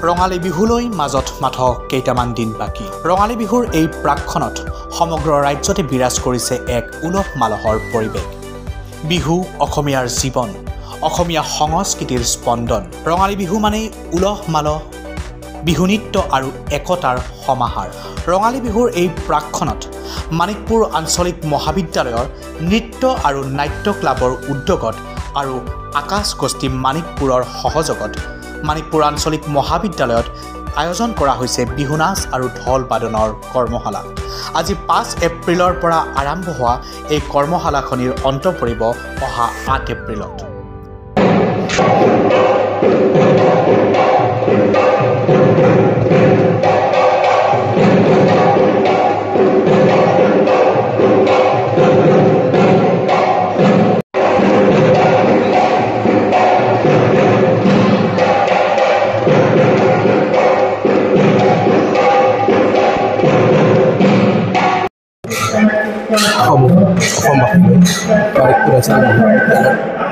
ৰঙালী বিহুলৈ মাজত মাথ কেইটামান দিন বাকী। ৰঙালী বিহুৰ এই প্ৰাকক্ষণত সমগ্ৰ ৰাজ্যতে বিৰাজ কৰিছে এক উলহ মালহৰ পৰিৱেশ। বিহু অসমীয়াৰ জীৱন, অসমীয়া সংস্কৃতিৰ স্পন্দন। ৰঙালী বিহু মানেই উলহ মালহ, বিহু নৃত্য আৰু একতাৰ সমাহাৰ। ৰঙালী বিহুৰ এই প্ৰাকক্ষণত মানিকপুৰ আঞ্চলিক মহাবিদ্যালয়ৰ নৃত্য আৰু নাট্য ক্লাবৰ উদ্যোগত আৰু আকাশ গোষ্ঠী মানিকপুৰৰ সহযোগত মানিকপুৰ আঞ্চলিক মহাবিদ্যালয়ত আয়োজন কৰা হৈছে বিহু নাচ আৰু ঢোল বাদনৰ কৰ্মশালা। আজি 5 এপ্ৰিলৰ পৰা আৰম্ভ হোৱা এই কৰ্মশালাখনিৰ অন্ত পৰিব অহা 8 এপ্ৰিলত।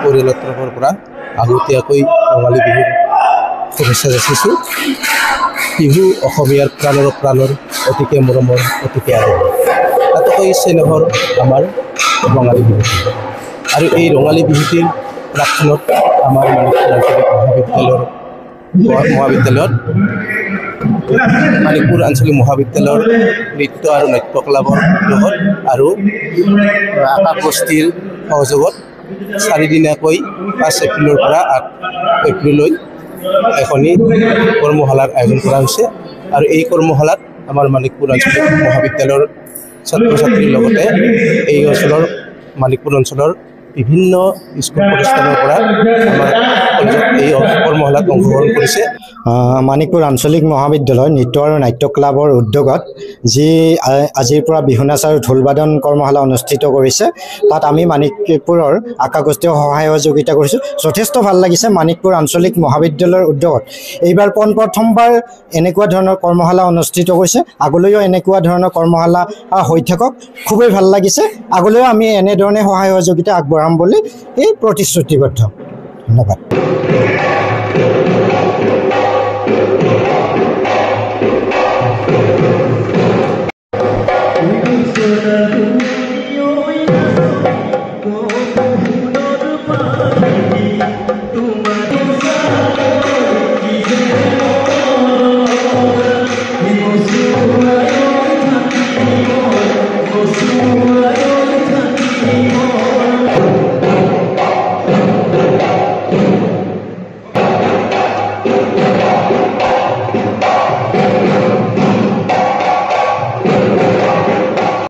পৰিয়ালৰ তৰফৰ পৰা আগতীয়াকৈ ৰঙালী বিহুৰ শুভেচ্ছা যাচিছোঁ। বিহু অসমীয়াৰ প্ৰাণৰ অতিকে মৰমৰ, অতিকে আদৰ। তাতকৈ চেনেহৰ আমাৰ ৰঙালী বিহু। আৰু এই ৰঙালী বিহুটিৰ প্ৰাকক্ষণত আমাৰ মানিকপুৰ আঞ্চলিক মহাবিদ্যালয়ৰ নৃত্য আৰু নাট্য ক্লাবৰ উদ্যোগত আৰু আকাশ গোষ্ঠীৰ সহযোগত 4 দিনীয়াকৈ 5 এপ্ৰিলৰ পৰা 8 এপ্ৰিললৈ এখনি কৰ্মশালাৰ আয়োজন কৰা হৈছে। আৰু এই কৰ্মশালাত আমাৰ মানিকপুৰ আঞ্চলিক মহাবিদ্যালয়ৰ ছাত্ৰ ছাত্ৰীৰ লগতে এই অঞ্চলৰ মানিকপুৰ অঞ্চলৰ বিভিন্ন স্কুল প্ৰতিষ্ঠানৰ পৰা আমাৰ কলেজত এই কৰ্মশালাত অংশগ্ৰহণ কৰিছে। মানিকপুৰ আঞ্চলিক মহাবিদ্যালয় নৃত্য আৰু নাট্য ক্লাবৰ উদ্যোগত যি আজিৰ পৰা বিহু নাচ আৰু ঢোল বাদন কৰ্মশালা অনুষ্ঠিত কৰিছে, তাত আমি মানিকপুৰৰ আকাশ গোষ্ঠীৰ সহায় সহযোগিতা কৰিছোঁ। যথেষ্ট ভাল লাগিছে। মানিকপুৰ আঞ্চলিক মহাবিদ্যালয়ৰ উদ্যোগত এইবাৰ প্ৰথমবাৰ এনেকুৱা ধৰণৰ কৰ্মশালা অনুষ্ঠিত কৰিছে। আগলৈও এনেকুৱা ধৰণৰ কৰ্মশালা হৈ থাকক, খুবেই ভাল লাগিছে। আগলৈও আমি এনেধৰণে সহায় সহযোগিতা আগবঢ়াম বুলি এই প্ৰতিশ্ৰুতিবদ্ধ। ধন্যবাদ।